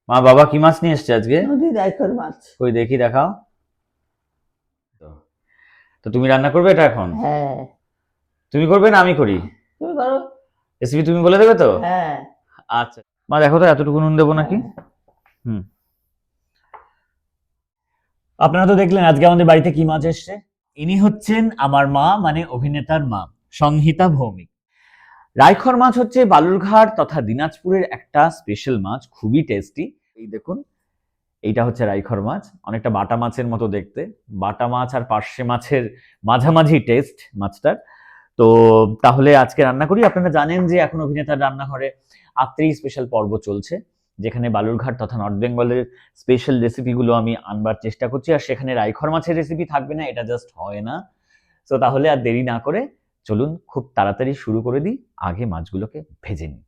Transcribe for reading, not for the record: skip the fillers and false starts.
মা বাবা কি মাছ নিয়ে এসছে আজকে? নদীর রাইখর মাছ। কই দেখি, দেখাও তো। তো তুমি রান্না করবে এটা এখন? হ্যাঁ। তুমি করবে না আমি করি? তুমি করো। রেসিপি তুমি বলে দেবে তো? হ্যাঁ। আচ্ছা মা, দেখো তো এতটুকু নুন দেবো নাকি? হ্যাঁ। হুম। আপনারা তো দেখলেন আজকে আমাদের বাড়িতে কি মাছ এসছে। ইনি হচ্ছেন আমার মা, মানে অভিনেতার মা, সংহিতা ভৌমিক। রাইখর মাছ হচ্ছে বালুরঘাট তথা দিনাজপুরের একটা স্পেশাল মাছ, খুবই টেস্টি। এই দেখুন, এইটা হচ্ছে রাইখর মাছ, অনেকটা বাটা মাছের মতো দেখতে। বাটা মাছ আর পার্শে মাছের মাঝামাঝি টেস্ট মাছটার। তো তাহলে আজকে রান্না করি। আপনারা জানেন যে এখন অভিনেতার রান্নাঘরে আত্রেই স্পেশাল পর্ব চলছে, যেখানে বালুরঘাট তথা নর্থ বেঙ্গলের স্পেশাল রেসিপিগুলো আমি আনবার চেষ্টা করছি, আর সেখানে রাইখর মাছের রেসিপি থাকবে না, এটা জাস্ট হয় না। তো তাহলে আর দেরি না করে চলুন খুব তাড়াতাড়ি শুরু করে দিই, আগে মাছগুলোকে ভেজে নিই।